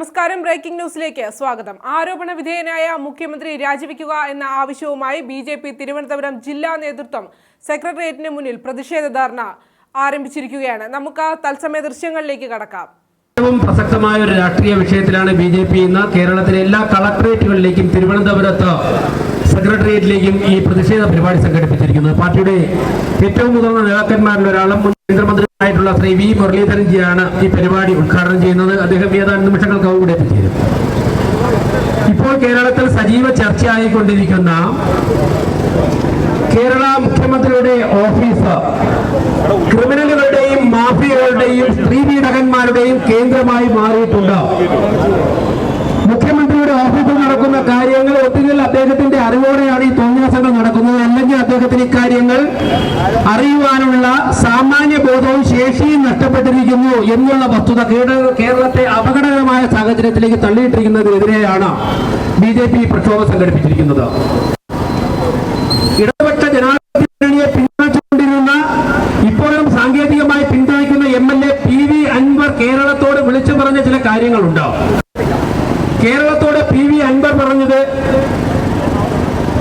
നമസ്കാരം. ബ്രേക്കിംഗ് ന്യൂസിലേക്ക് സ്വാഗതം. ആരോപണ വിധേയനായ മുഖ്യമന്ത്രി രാജിവെക്കുക എന്ന ആവശ്യവുമായി ബിജെപി തിരുവനന്തപുരം ജില്ലാ നേതൃത്വം സെക്രട്ടേറിയറ്റിന് മുന്നിൽ പ്രതിഷേധ ധർണ ആരംഭിച്ചിരിക്കുകയാണ്. നമുക്ക് തത്സമയ ദൃശ്യങ്ങളിലേക്ക് കടക്കാം. പ്രസക്തമായ ഒരു രാഷ്ട്രീയ വിഷയത്തിലാണ് ബിജെപി ഇന്ന് കേരളത്തിലെ എല്ലാ കളക്ടറേറ്റുകളിലേക്കും തിരുവനന്തപുരത്ത് സെക്രട്ടേറിയറ്റിലേക്കും ഈ പ്രതിഷേധ പരിപാടി സംഘടിപ്പിച്ചിരിക്കുന്നത്. പാർട്ടിയുടെ ഏറ്റവും മുതിർന്ന നേതാക്കന്മാരിൽ ഒരാളും മുൻ കേന്ദ്രമന്ത്രിയായിട്ടുള്ള ശ്രീ വി മുരളീധരൻജിയാണ് ഈ പരിപാടി ഉദ്ഘാടനം ചെയ്യുന്നത്. അദ്ദേഹം ഏതാനും നിമിഷങ്ങൾക്ക് ഇവിടെ എത്തിച്ചേരും. ഇപ്പോൾ കേരളത്തിൽ സജീവ ചർച്ചയായിക്കൊണ്ടിരിക്കുന്ന കേരള മുഖ്യമന്ത്രിയുടെ ഓഫീസ് ക്രിമിനലുകളുടെയും മാഫിയകളുടെയും സ്ത്രീപീഡകന്മാരുടെയും കേന്ദ്രമായി മാറിയിട്ടുണ്ട്. മുഖ്യമന്ത്രിയുടെ ഓഫീസിൽ നടക്കുന്ന കാര്യങ്ങൾ ഒന്നുകിൽ അദ്ദേഹത്തിന്റെ അറിവോടെയാണ് ഈ തോന്നിയാസങ്ങൾ നടക്കുന്നത്, അല്ലെങ്കിൽ അദ്ദേഹത്തിന് ഇക്കാര്യങ്ങൾ അറിയുവാനുള്ള സാമാന്യ ബോധവും ശേഷിയും നഷ്ടപ്പെട്ടിരിക്കുന്നു എന്നുള്ള വസ്തുത കേരളത്തെ അപകടകരമായ സാഹചര്യത്തിലേക്ക് തള്ളിയിട്ടിരിക്കുന്നതിനെതിരെയാണ് ബിജെപി പ്രക്ഷോഭം സംഘടിപ്പിച്ചിരിക്കുന്നത്. ഇടതുപക്ഷ ജനാധിപത്യ മുന്നണിയെ പിന്തുണച്ചുകൊണ്ടിരുന്ന ഇപ്പോഴും സാങ്കേതികമായി പിന്തുണയ്ക്കുന്ന MLA PV അൻവർ കേരളത്തോട് വിളിച്ചു പറഞ്ഞ ചില കാര്യങ്ങളുണ്ട്. കേരളത്തോട് PV അൻവർ പറഞ്ഞത്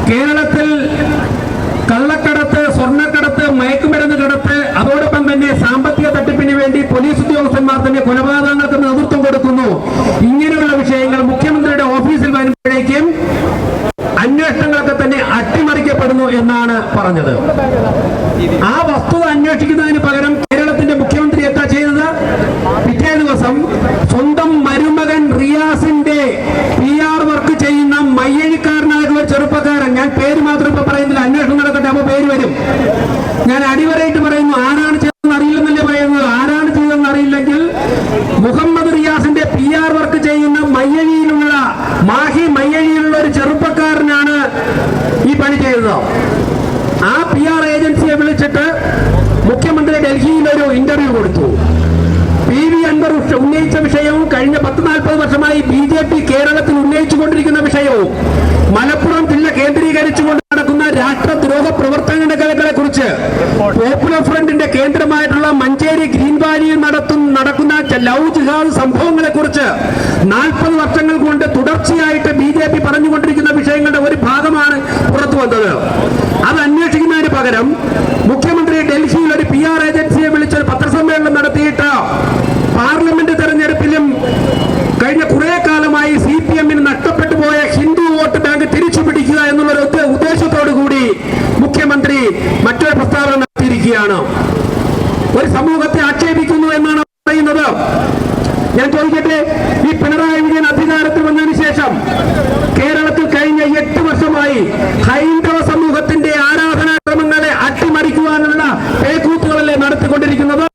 കേരളത്തിൽ കള്ളക്കടത്ത്, സ്വർണ്ണക്കടത്ത്, മയക്കുമരുന്ന് കടത്ത്, അതോടൊപ്പം തന്നെ സാമ്പത്തിക തട്ടിപ്പിന് വേണ്ടി പോലീസ് ഉദ്യോഗസ്ഥന്മാർ തന്നെ കൊലപാതകങ്ങൾക്ക് നേതൃത്വം കൊടുക്കുന്നു. ഇങ്ങനെയുള്ള വിഷയങ്ങൾ മുഖ്യമന്ത്രിയുടെ ഓഫീസിൽ വരുമ്പോഴേക്കും അന്വേഷണങ്ങളൊക്കെ തന്നെ അട്ടിമറിക്കപ്പെടുന്നു എന്നാണ് പറഞ്ഞത്. ആ വസ്തുത അന്വേഷിക്കുന്നതിന് പകരം കേരളത്തിന്റെ മുഖ്യമന്ത്രി എന്താ ചെയ്തത്? പിറ്റേ ദിവസം സ്വന്തം മരുമകൻ റിയാസിന്റെ PR വർക്ക് ചെയ്യുന്ന മയ്യഴിക്കാരനായിട്ടുള്ള ചെറുപ്പക്കാരൻ, ഞാൻ പേര് മാത്രം ഇപ്പൊ പറയുന്നില്ല, അന്വേഷണം നടക്കട്ടെ, അപ്പൊ പേര് വരും. ഞാൻ അടിവരായിട്ട് പറയുന്നു, ആരാണ് ചെയ്തതെന്ന് അറിയില്ലെന്നല്ലേ പറയുന്നത്. ആരാണ് ചെയ്തതെന്ന് അറിയില്ലെങ്കിൽ മുഹമ്മദ് റിയാസിന്റെ PR വർക്ക് ചെയ്യുന്ന മയ്യഴിയിലുള്ള മയ്യഴിയിലുള്ള ഒരു ചെറുപ്പക്കാരനാണ് ഈ പണി ചെയ്തത്. ആ PR ഏജൻസിയെ വിളിച്ചിട്ട് മുഖ്യമന്ത്രി ഡൽഹിയിൽ ഒരു ഇന്റർവ്യൂ കൊടുത്തു. PV അൻവർ ഉന്നയിച്ച വിഷയവും കഴിഞ്ഞ 10-40 വർഷമായി BJP കേരളത്തിൽ ഉന്നയിച്ചുകൊണ്ടിരിക്കുന്ന വിഷയവും മലപ്പുറം ജില്ല കേന്ദ്രീകരിച്ചുകൊണ്ട് നടക്കുന്ന രാഷ്ട്രദ്രോഹ പ്രവർത്തനങ്ങളെ കുറിച്ച് പോപ്പുലർ ഫ്രണ്ടിന്റെ കേന്ദ്രമായിട്ടുള്ള മഞ്ചേരി ഗ്രീൻ വാലിയിൽ നടക്കുന്ന ലവ് ജിഹാദ് സംഭവങ്ങളെ കുറിച്ച് 40 വർഷങ്ങൾ കൊണ്ട് തുടർച്ചയായിട്ട് BJP പറഞ്ഞുകൊണ്ടിരിക്കുന്ന വിഷയങ്ങളുടെ ഒരു ഭാഗമാണ് പുറത്തു വന്നത്. അത് അന്വേഷിക്കുന്നതിന് പകരം മുഖ്യമന്ത്രി ഡൽഹിയിൽ ഒരു PR ഏജൻസിയെ വിളിച്ച് പത്രസമ്മേളനം നടത്തിയിട്ട് പാർലമെന്റ് തെരഞ്ഞെടുപ്പിലും കഴിഞ്ഞ കുറെ കാലമായി CPM-ന് നഷ്ടപ്പെട്ടു പോയ ഹിന്ദു വോട്ട് ബാങ്ക് തിരിച്ചു പിടിക്കുക എന്നുള്ള ഉദ്ദേശത്തോടു കൂടി മുഖ്യമന്ത്രി മറ്റൊരു പ്രസ്താവന നടത്തിയിരിക്കുകയാണ്. ഒരു സമൂഹത്തെ ആക്ഷേപിക്കുന്നു എന്നാണ് പറയുന്നത്. ഞാൻ ചോദിക്കട്ടെ, ഈ പിണറായി വിജയൻ അധികാരത്തിൽ വന്നതിന് ശേഷം കേരളത്തിൽ കഴിഞ്ഞ 8 വർഷമായി ഹൈന്ദവ സമൂഹത്തിന്റെ ആരാധനാക്രമങ്ങളെ അട്ടിമറിക്കുവാനുള്ള പേക്കൂത്തുകളല്ലേ നടത്തിക്കൊണ്ടിരിക്കുന്നത്?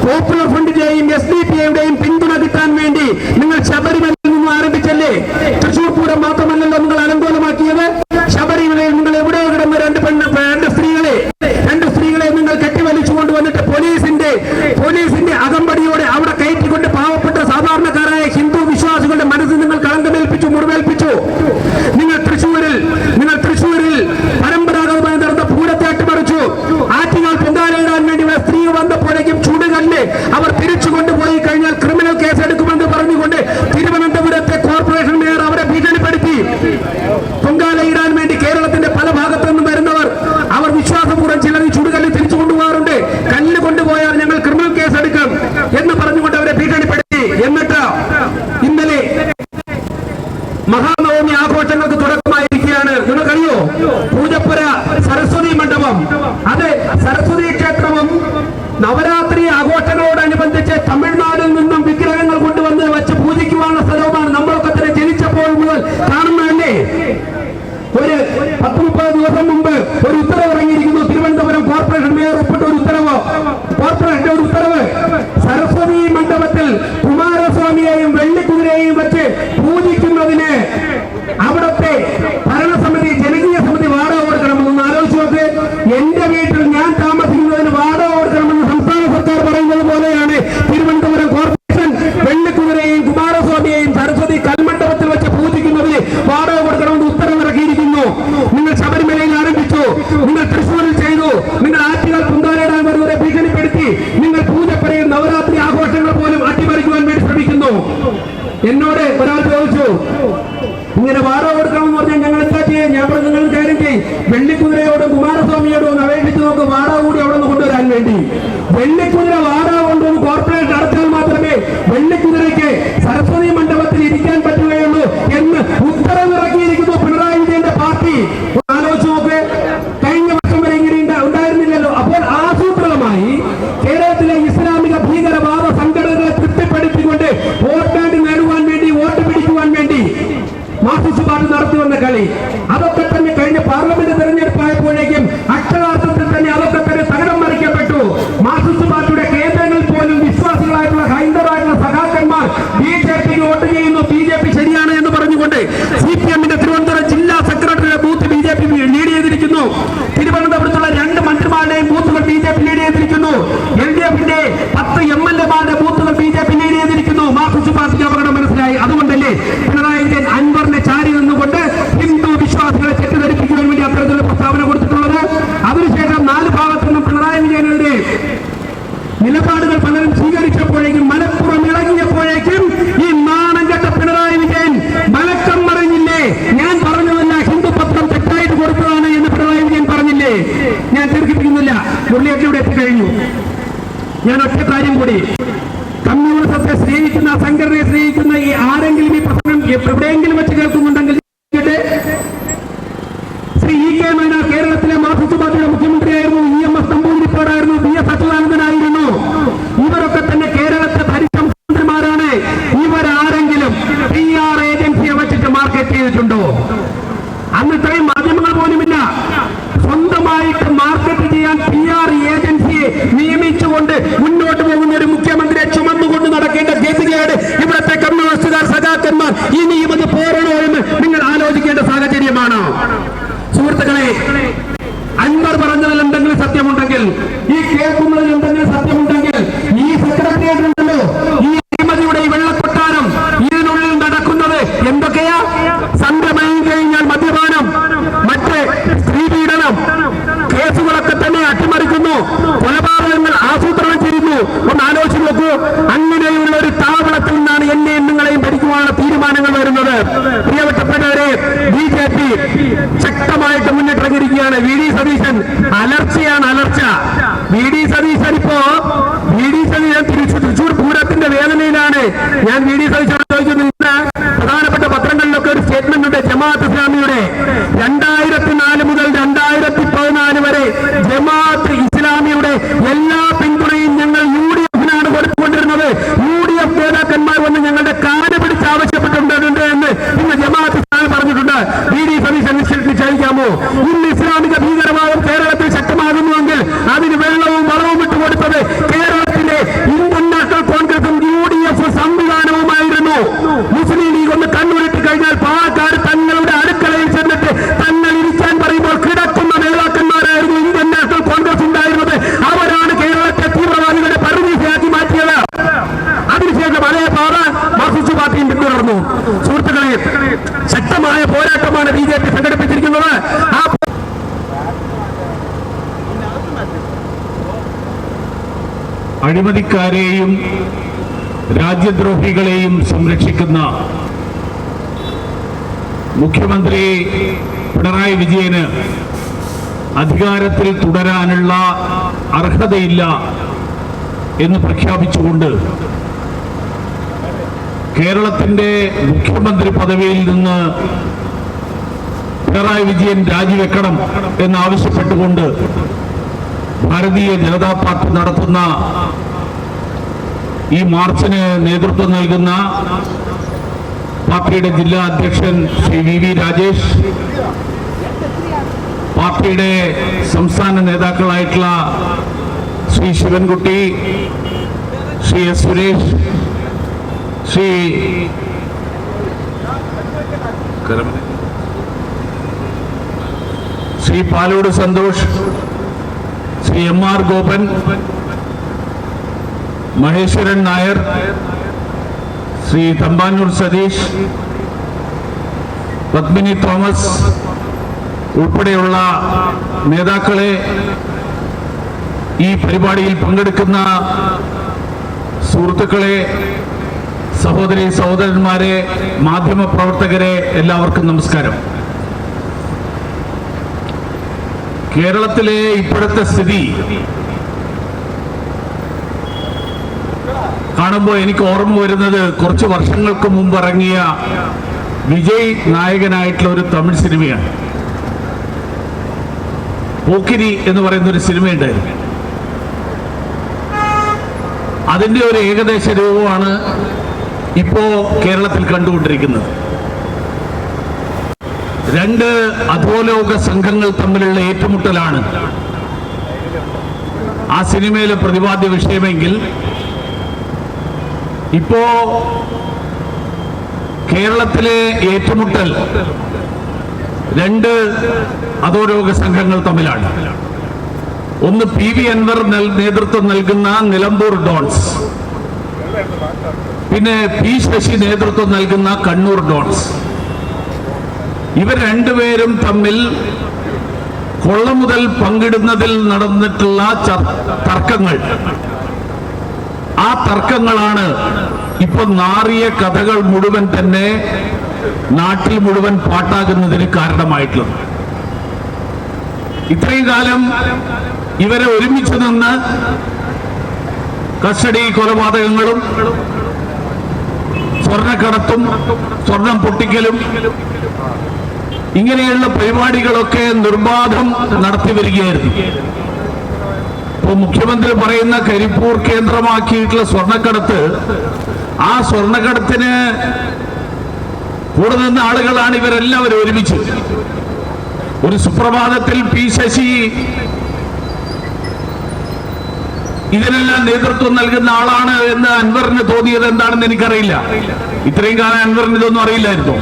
പോപ്പുലർ ഫ്രണ്ടിന്റെയും SDPI-യുടെയും പിന്തുണ കിട്ടാൻ വേണ്ടി നിങ്ങൾ ശബരിമലയിൽ നിന്നും ആരംഭിച്ചല്ലേ? തൃശൂർ പൂരം മാത്രമല്ലല്ലോ നിങ്ങൾ അലങ്കോലമാക്കിയത്. ശബരിമലയിൽ നിങ്ങൾ എവിടെയോ കിടന്ന രണ്ട് സ്ത്രീകളെ നിങ്ങൾ കെട്ടിവലിച്ചു കൊണ്ടുവന്നിട്ട് പോലീസിന്റെ അകമ്പടിയോടെ അവിടെ കയറ്റിക്കൊണ്ട് പാവപ്പെട്ട സാധാരണക്കാരായ ഹിന്ദു വിശ്വാസികളുടെ മനസ്സിൽ നിങ്ങൾ കളങ്കമേൽപ്പിച്ചു, മുറിവേൽപ്പിച്ചു. നിങ്ങൾ തൃശ്ശൂരിൽ പരമ്പരാഗതമായി നടന്ന പൂരത്തെ അട്ടിമറിച്ചു. ആറ്റുകാൽ പൊങ്കാലയിടാൻ വേണ്ടി സ്ത്രീ വന്നപ്പോഴേക്കും ചുടുകല്ല് അവർ തിരിച്ചു കൊണ്ടുപോയി കഴിഞ്ഞാൽ ക്രിമിനൽ കേസ് എടുക്കുമെന്ന് പറഞ്ഞുകൊണ്ട് തിരുവനന്തപുരത്തെ കോർപ്പറേഷൻ മേയർ അവരെ ഭീഷണിപ്പെടുത്തി. പൊങ്കാലയിടാൻ വേണ്ടി കേരളത്തിന്റെ പല ഭാഗത്തു നിന്നും വരുന്നവർ അവർ വിശ്വാസപൂർവ്വം ചിലർ ഈ ചുടുകല്ല് തിരിച്ചു കൊണ്ടുപോകാറുണ്ട്. കല്ല് കൊണ്ടുപോയാൽ ഞങ്ങൾ ക്രിമിനൽ കേസ് എടുക്കും എന്ന് പറഞ്ഞുകൊണ്ട് അവരെ ഭീഷണിപ്പെടുത്തി. എന്നിട്ട് ഇന്നലെ മഹാനവമി ആഘോഷങ്ങൾക്ക് തുടക്കമായിരിക്കുകയാണ്. നിങ്ങൾക്കറിയോ, പൂജപ്പുര സരസ്വതി മണ്ഡപം, അത് സരസ്വതി ക്ഷേത്രവും നവരാത്രി ആഘോഷങ്ങളോടനുബന്ധിച്ച് തമിഴ്നാടിൽ നിന്നും വിഗ്രഹങ്ങൾ കൊണ്ടുവന്ന് വെച്ച് പൂജിക്കുവാനുള്ള സ്ഥലവുമാണ്. നമ്മളൊക്കെ തന്നെ ജനിച്ചപ്പോൾ മുതൽ കാണുന്നതല്ലേ? ഒരു 10-30 ദിവസം മുമ്പ് ഒരു ഉത്തരവ് ഇറങ്ങിയിരിക്കുന്നു. തിരുവനന്തപുരം കോർപ്പറേഷൻ മേയർ ഒപ്പിട്ട ഒരു ഉത്തരവ് സരസ്വതി മണ്ഡപത്തിൽ കുമാരസ്വാമിയെയും വെള്ളിക്കുതിരയെയും വെച്ച് പൂജിക്കുന്നതിന് അവിടുത്തെ ഭരണസമിതി, ജനകീയ സമിതി വാടക കൊടുക്കണമെന്ന് ആലോചിച്ച് നോക്ക്. എന്റെ വീട്ടിൽ ഞാൻ താമസിക്കുന്നതിന് വാടക കൊടുക്കണമെന്ന് സംസ്ഥാന സർക്കാർ പറയുന്നത് പോലെയാണ് തിരുവനന്തപുരം കോർപ്പറേഷൻ വെള്ളിക്കുതിരയെയും കുമാരസ്വാമിയെയും സരസ്വതി കൽമണ്ഡപത്തിൽ വെച്ച് പൂജിക്കുന്നതിന് വാടക കൊടുക്കണമെന്ന് ഉത്തരവിറക്കിയിരിക്കുന്നു. നിങ്ങൾ ശബരിമലയിൽ ആരംഭിച്ചു, നിങ്ങൾ തൃശ്ശൂരിൽ ചെയ്തു, നിങ്ങൾ ആറ്റുകാൽ പൊങ്കാലയിടാൻ വരുന്നവരെ ഭീഷണിപ്പെടുത്തി, നിങ്ങൾ പൂജപ്പുരയിൽ നവരാത്രി ആഘോഷങ്ങൾ പോലും അട്ടിമറിക്കുവാൻ വേണ്ടി ശ്രമിക്കുന്നു. ഇവിടെ ഒരാൾ ചോദിച്ചു, ഇങ്ങനെ വാടക കൊടുക്കണമെന്ന് പറഞ്ഞാൽ ഞങ്ങൾ എന്താ ചെയ്യാൻ? ഞാൻ പറഞ്ഞു, നിങ്ങൾ കാര്യം ചെയ്യും, വെള്ളിക്കുതിരയോടും കുമാരസ്വാമിയോടും ഒന്ന് അപേക്ഷിച്ച് നോക്ക് വാടക കൂടി അവിടെ നിന്ന് കൊണ്ടുവരാൻ വേണ്ടി. വെള്ളിക്കുതിര വാടക കൊണ്ടുവന്ന് കോർപ്പറേറ്റ് അടച്ചാൽ മാത്രമേ വെള്ളിക്കുതിരയ്ക്ക് സരസ്വതി മണ്ഡപത്തിൽ ഇരിക്കാൻ പറ്റുകയുള്ളൂ എന്ന് ഉത്തരവ് ഇറക്കിയിരിക്കുന്നു പിണറായി വിജയന്റെ പാർട്ടി. ആലോചിച്ച് നോക്ക്, കഴിഞ്ഞ വർഷം വരെ ഇങ്ങനെ ഉണ്ടായിരുന്നില്ലല്ലോ. അപ്പോൾ ആസൂത്രിതമായി കേരളത്തിലെ ഇസ്ലാമിക ഭീകരവാദ സംഘടനകളെ തൃപ്തിപ്പെടുത്തിക്കൊണ്ട് വോട്ട് ബാങ്ക് നേടുവാൻ വേണ്ടി, വോട്ട് പിടിക്കുവാൻ വേണ്ടി മാർക്സിസ്റ്റ് പാർട്ടി നടത്തി വന്ന കളി, അതൊക്കെ തന്നെ കഴിഞ്ഞ പാർലമെന്റ് തെരഞ്ഞെടുപ്പായപ്പോഴേക്കും അക്ഷരാർത്ഥത്തിൽ തന്നെ അതൊക്കെ തന്നെ തകിടം മറിക്കപ്പെട്ടു. മാർക്സിസ്റ്റ് പാർട്ടിയുടെ കേന്ദ്രങ്ങളിൽ പോലും വിശ്വാസികളായിട്ടുള്ള ഹൈന്ദവരായിട്ടുള്ള സഖാക്കന്മാർ BJPക്ക് വോട്ട് ചെയ്യുന്നു, BJP ശരിയാണ് എന്ന് പറഞ്ഞുകൊണ്ട് CPMന്റെ തിരുവനന്തപുരം ജില്ലാ സെക്രട്ടറിയുടെ ബൂത്ത് BJP ലീഡ് ചെയ്തിരിക്കുന്നു. തിരുവനന്തപുരത്തുള്ള 2 മന്ത്രിമാരുടെയും ബൂത്തുകൾ BJP ലീഡ് ചെയ്തിരിക്കുന്നു. LDFന്റെ 10 MLAമാരുടെ ബൂത്തുകൾ BJP ലീഡ് ചെയ്തിരിക്കുന്നു. മാർക്സിസ്റ്റ് പാർട്ടിക്ക് അപകടം മനസ്സിലായി. അതുകൊണ്ടല്ലേ പിണറായി വിജയൻ അൻവറിനെ ചാരി നിന്നുകൊണ്ട് ഹിന്ദു വിശ്വാസികളെ തെറ്റിദ്ധരിപ്പിക്കുവാൻ വേണ്ടി അത്തരത്തിലുള്ള പ്രസ്താവന കൊടുത്തിട്ടുള്ളത്. അതിനുശേഷം 4 ഭാഗത്തു നിന്നും പിണറായി വിജയനുടെ നിലപാടുകൾ പലരും സ്വീകരിച്ചപ്പോഴേക്കും, മലപ്പുറം ഇളകിയപ്പോഴേക്കും ഈ നാണം കെട്ട പിണറായി വിജയൻ മലക്കം മറിഞ്ഞില്ലേ? ഞാൻ പറഞ്ഞതല്ല, ഹിന്ദു പത്രം തെറ്റായിട്ട് കൊടുത്തതാണ് എന്ന് പിണറായി വിജയൻ പറഞ്ഞില്ലേ? ഞാൻ ദീർഘിപ്പിക്കുന്നില്ല, മുരളിയൊക്കെ ഇവിടെ എത്തിക്കഴിഞ്ഞു. ഞാൻ ഒറ്റ കാര്യം കൂടി, കമ്മ്യൂണിസത്തെ സ്നേഹിക്കുന്ന, സംഘടനയെ സ്നേഹിക്കുന്ന ഈ ആരെങ്കിലും ഈ പ്രശ്നം എവിടെയെങ്കിലും വെച്ച് കേൾക്കുന്നുണ്ടെങ്കിൽ ശ്രീ E.K. മൈനാർ കേരളത്തിലെ മാർക്സിസ്റ്റ് പാർട്ടിയുടെ മുഖ്യമന്ത്രിയായിരുന്നു, EMS നമ്പൂതിരിപ്പാടായിരുന്നു, BS അച്യുതാനന്ദനായിരുന്നു. ഇവരൊക്കെ തന്നെ കേരളത്തെ ഭരിച്ച മുഖ്യമന്ത്രിമാരാണ്. ഇവരാരെങ്കിലും PR ഏജൻസിയെ വെച്ചിട്ട് മാർക്കറ്റ് ചെയ്തിട്ടുണ്ടോ? അന്ന് ഇത്രയും മാധ്യമങ്ങൾ പോലുമില്ല. സ്വന്തമായിട്ട് മാർക്കറ്റ് ചെയ്യാൻ PR ഏജൻസിയെ നിയമിച്ചുകൊണ്ട് മുന്നോട്ട് പോകുന്ന ഒരു മുഖ്യമന്ത്രിയെ ചുമന്നുകൊണ്ട് നടക്കേണ്ട ഗതികേട് ഇവിടുത്തെ കമ്മ്യൂണിസ്റ്റുകാർ സഖാക്കന്മാർ ഇനിയും അത് പോരണോ എന്ന് നിങ്ങൾ ആലോചിക്കേണ്ട സാഹചര്യമാണ്. സുഹൃത്തുക്കളെ, അൻവർ പറഞ്ഞതിൽ എന്തെങ്കിലും സത്യമുണ്ടെങ്കിൽ, ഈ കേൾക്കുന്നതിൽ എന്തെങ്കിലും സത്യമുണ്ടെങ്കിൽ, ഈ സെക്രട്ടേറിയറ്റ് ഉണ്ടല്ലോ, ഈ അഴിമതിയുടെ ഈ വെള്ളക്കൊട്ടാരം, ഇതിനുള്ളിൽ നടക്കുന്നത് എന്തൊക്കെയാ? സംരംഭം കഴിഞ്ഞാൽ മദ്യപാനം, മറ്റ് സ്ത്രീപീഡനം കേസുകളൊക്കെ തന്നെ അട്ടിമറിക്കുന്നു, കൊലപാതകങ്ങൾ ആസൂത്രണം ചെയ്യുന്നു. ഒന്ന് ആലോചിച്ച് നോക്കൂ. അങ്ങനെയുള്ള ഒരു താവളത്തിൽ നിന്നാണ് എന്നെയും നിങ്ങളെയും ഭരിക്കുവാനുള്ള തീരുമാനങ്ങൾ വരുന്നത്. പ്രിയപ്പെട്ടവരെ, BJP ശക്തമായിട്ട് മുന്നിട്ടിറങ്ങിയിരിക്കുകയാണ്. VD സതീശൻ അലർച്ചയാണ്, അലർച്ച. VD സതീശൻ തൃശൂർ പൂരത്തിന്റെ വേദനയിലാണ്. ഞാൻ VD സതീശനോട് ചോദിക്കുന്നു, ഇന്ന് പ്രധാനപ്പെട്ട പത്രങ്ങളിലൊക്കെ ഒരു സ്റ്റേറ്റ്മെന്റ് ഉണ്ട് ജമാഅത്ത് ഇസ്ലാമിയുടെ. 2004 മുതൽ 2014 വരെ ജമാഅത്ത് ഇസ്ലാമിയുടെ എല്ലാ പിന്തുണയും ഞങ്ങൾ UDF-നാണ് കൊടുത്തുകൊണ്ടിരുന്നത്. UDF നേതാക്കന്മാർ വന്ന് ഞങ്ങളുടെ കാല് പിടിച്ച് ആവശ്യപ്പെട്ടിട്ടുണ്ട് എന്ന് ഇന്ന് ജമാഅത്ത് ഇസ്ലാമി പറഞ്ഞിട്ടുണ്ട്. VD സതീശൻ നിശ്ചയിക്കാമോ? ഇന്ന് ഇസ്ലാമിക ഭീകരവാദം കേരളത്തിൽ ശക്തമാകുന്നുവെങ്കിൽ അതിന് വെള്ളവും വളവും വിട്ടുകൊടുത്തത് കേരളത്തിലെ ഇന്ത്യൻ നാഷണൽ കോൺഗ്രസും UDF സംവിധാനവുമായിരുന്നു. മുസ്ലിം ലീഗ് ഒന്ന് കണ്ണുരുട്ടി കഴിഞ്ഞാൽ പാലക്കാട് തങ്ങളുടെ അടുക്കളയിൽ ചെന്നിട്ട് തങ്ങൾ ഇരിക്കാൻ പറയുമ്പോൾ കിടക്കുന്ന നേതാക്കന്മാരായിരുന്നു ഇന്ത്യൻ നാഷണൽ കോൺഗ്രസ് ഉണ്ടായിരുന്നത്. അവരാണ് കേരളത്തെ തീവ്രവാദികളുടെ പരദീസയാക്കി മാറ്റിയത്. അതിനുശേഷം അതേ പാത മാർക്സിസ്റ്റ് പാർട്ടിയും പിന്തുടർന്നു. സുഹൃത്തുക്കളെ, ശക്തമായ പോരാട്ടമാണ് BJP സംഘടിപ്പിച്ചിരിക്കുന്നത്. അഴിമതിക്കാരെയും രാജ്യദ്രോഹികളെയും സംരക്ഷിക്കുന്ന മുഖ്യമന്ത്രി പിണറായി വിജയന് അധികാരത്തിൽ തുടരാനുള്ള അർഹതയില്ല എന്ന് പ്രഖ്യാപിച്ചുകൊണ്ട് കേരളത്തിന്റെ മുഖ്യമന്ത്രി പദവിയിൽ നിന്ന് പിണറായി വിജയൻ രാജിവെക്കണം എന്നാവശ്യപ്പെട്ടുകൊണ്ട് ഭാരതീയ ജനതാ പാർട്ടി നടത്തുന്ന ഈ മാർച്ചിന് നേതൃത്വം നൽകുന്ന പാർട്ടിയുടെ ജില്ലാ അധ്യക്ഷൻ ശ്രീ VV രാജേഷ്, പാർട്ടിയുടെ സംസ്ഥാന നേതാക്കളായിട്ടുള്ള ശ്രീ ശിവൻകുട്ടി, ശ്രീ S. സുരേഷ്, ശ്രീ പാലോട് സന്തോഷ്, ശ്രീ MR ഗോപൻ, മഹേശ്വരൻ നായർ, ശ്രീ തമ്പാനൂർ സതീഷ്, പത്മിനി തോമസ് ഉൾപ്പെടെയുള്ള നേതാക്കളെ, ഈ പരിപാടിയിൽ പങ്കെടുക്കുന്ന സുഹൃത്തുക്കളെ, സഹോദരി സഹോദരന്മാരെ, മാധ്യമ പ്രവർത്തകരെ, എല്ലാവർക്കും നമസ്കാരം. കേരളത്തിലെ ഇപ്പോഴത്തെ സ്ഥിതി കാണുമ്പോൾ എനിക്ക് ഓർമ്മ വരുന്നത് കുറച്ച് വർഷങ്ങൾക്ക് മുമ്പ് ഇറങ്ങിയ വിജയ് നായകനായിട്ടുള്ള ഒരു തമിഴ് സിനിമയാണ്. പോക്കിരി എന്ന് പറയുന്ന ഒരു സിനിമയുണ്ടായിരുന്നു. അതിൻ്റെ ഒരു ഏകദേശ രൂപമാണ് ഇപ്പോ കേരളത്തിൽ കണ്ടുകൊണ്ടിരിക്കുന്നത്. രണ്ട് അധോലോക സംഘങ്ങൾ തമ്മിലുള്ള ഏറ്റുമുട്ടലാണ് ആ സിനിമയിലെ പ്രതിപാദ്യ വിഷയമെങ്കിൽ, ഇപ്പോ കേരളത്തിലെ ഏറ്റുമുട്ടൽ രണ്ട് അധോലോക സംഘങ്ങൾ തമ്മിലാണ്. ഒന്ന് PV അൻവർ നേതൃത്വം നൽകുന്ന നിലമ്പൂർ ഡോൺസ്, പിന്നെ P ശശി നേതൃത്വം നൽകുന്ന കണ്ണൂർ ഡോൺസ്. ഇവർ രണ്ടുപേരും തമ്മിൽ കൊള്ളമുതൽ പങ്കിടുന്നതിൽ നടന്നിട്ടുള്ള തർക്കങ്ങൾ, ആ തർക്കങ്ങളാണ് ഇപ്പൊ നാറിയ കഥകൾ മുഴുവൻ തന്നെ നാട്ടിൽ മുഴുവൻ പാട്ടാകുന്നതിന് കാരണമായിട്ടുള്ളത്. ഇത്രയും കാലം ഇവരെ ഒരുമിച്ച് നിന്ന് കസ്റ്റഡി കൊലപാതകങ്ങളും സ്വർണ്ണക്കടത്തും സ്വർണം പൊട്ടിക്കലും ഇങ്ങനെയുള്ള പരിപാടികളൊക്കെ നിർബാധം നടത്തി വരികയായിരുന്നു. ഇപ്പൊ മുഖ്യമന്ത്രി പറയുന്ന കരിപ്പൂർ കേന്ദ്രമാക്കിയിട്ടുള്ള സ്വർണ്ണക്കടത്ത്, ആ സ്വർണ്ണക്കടത്തിന് കൂടെ നിന്ന ആളുകളാണ് ഇവരെല്ലാവരും ഒരുമിച്ച്. ഒരു സുപ്രഭാതത്തിൽ P ശശി ഇതിനെല്ലാം നേതൃത്വം നൽകുന്ന ആളാണ് എന്ന് അൻവറിന് തോന്നിയത് എന്താണെന്ന് എനിക്കറിയില്ല. ഇത്രയും കാലം അൻവറിന് ഇതൊന്നും അറിയില്ലായിരുന്നു.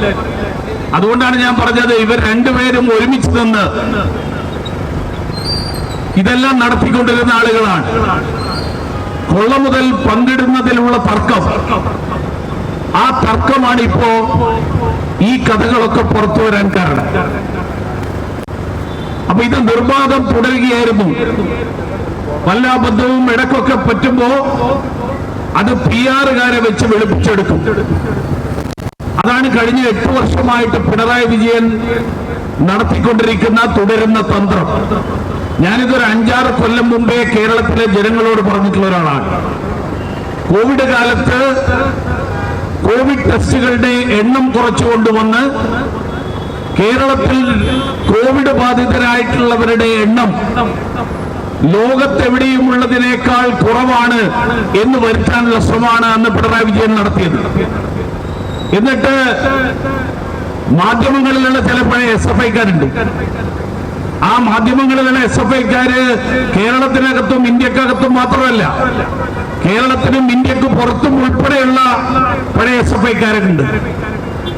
അതുകൊണ്ടാണ് ഞാൻ പറഞ്ഞത്, ഇവർ രണ്ടുപേരും ഒരുമിച്ച് നിന്ന് ഇതെല്ലാം നടത്തിക്കൊണ്ടിരുന്ന ആളുകളാണ്. കൊള്ള മുതൽ പങ്കിടുന്നതിലുള്ള തർക്കം, ആ തർക്കമാണ് ഇപ്പോ ഈ കഥകളൊക്കെ പുറത്തു വരാൻ കാരണം. അപ്പൊ ഇത് നിർബാധം തുടരുകയായിരുന്നു. വല്ല അബദ്ധവും ഇടക്കൊക്കെ പറ്റുമ്പോ അത് PR-കാരെ വെച്ച് വെളുപ്പിച്ചെടുക്കും. അതാണ് കഴിഞ്ഞ 8 വർഷമായിട്ട് പിണറായി വിജയൻ നടത്തിക്കൊണ്ടിരിക്കുന്ന തുടരുന്ന തന്ത്രം. ഞാനിതൊരു 5-6 കൊല്ലം മുമ്പേ കേരളത്തിലെ ജനങ്ങളോട് പറഞ്ഞിട്ടുള്ള ഒരാളാണ്. കോവിഡ് കാലത്ത് കോവിഡ് ടെസ്റ്റുകളുടെ എണ്ണം കുറച്ചു കൊണ്ടുവന്ന് കേരളത്തിൽ കോവിഡ് ബാധിതരായിട്ടുള്ളവരുടെ എണ്ണം ലോകത്തെവിടെയും ഉള്ളതിനേക്കാൾ കുറവാണ് എന്ന് വരുത്താനുള്ള ശ്രമമാണ് അന്ന് പിണറായി വിജയൻ നടത്തിയത്. എന്നിട്ട് മാധ്യമങ്ങളിലുള്ള ചില പഴയ SFI-ക്കാരുണ്ട്. ആ മാധ്യമങ്ങളിലുള്ള SFI-ക്കാര് കേരളത്തിനകത്തും ഇന്ത്യക്കകത്തും മാത്രമല്ല, കേരളത്തിനും ഇന്ത്യക്ക് പുറത്തും ഉൾപ്പെടെയുള്ള പഴയ SFI-ക്കാരുണ്ട്.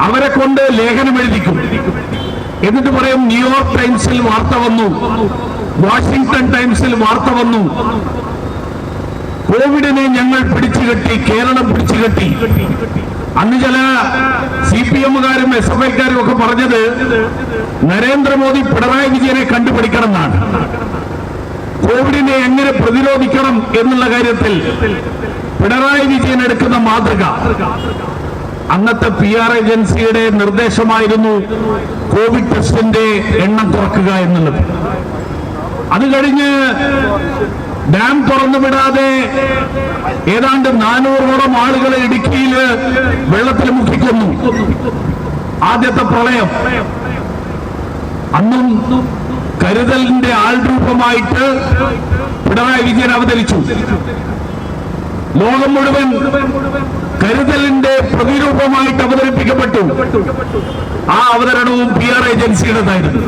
അവരെ കൊണ്ട് ലേഖനം എഴുതിക്കും. എന്നിട്ട് പറയും, ന്യൂയോർക്ക് ടൈംസിൽ വാർത്ത വന്നു, വാഷിംഗ്ടൺ ടൈംസിൽ വാർത്ത വന്നു, കോവിഡിനെ ഞങ്ങൾ പിടിച്ചുകെട്ടി, കേരളം പിടിച്ചുകെട്ടി. അന്ന് ചില CPM-കാരും SFI-ക്കാരും ഒക്കെ പറഞ്ഞത് നരേന്ദ്രമോദി പിണറായി വിജയനെ കണ്ടുപിടിക്കണം എന്നാണ്. കോവിഡിനെ എങ്ങനെ പ്രതിരോധിക്കണം എന്നുള്ള കാര്യത്തിൽ പിണറായി വിജയൻ എടുക്കുന്ന മാതൃക, അന്നത്തെ PR ഏജൻസിയുടെ നിർദ്ദേശമായിരുന്നു കോവിഡ് ടെസ്റ്റിന്റെ എണ്ണം കുറക്കുക എന്നുള്ളത്. അത് കഴിഞ്ഞ് ഡാം തുറന്നു വിടാതെ ഏതാണ്ട് 400ഓളം ആളുകളെ ഇടുക്കിയിൽ വെള്ളത്തിൽ മുക്കിക്കൊന്നു. ആദ്യത്തെ പ്രളയം, അന്നും കരുതലിന്റെ ആൾരൂപമായിട്ട് പിണറായി വിജയൻ അവതരിച്ചു. ലോകം മുഴുവൻ കരുതലിന്റെ പ്രതിരൂപമായിട്ട് അവതരിപ്പിക്കപ്പെട്ടു. ആ അവതരണവും PR ഏജൻസിയുടേതായിരുന്നു.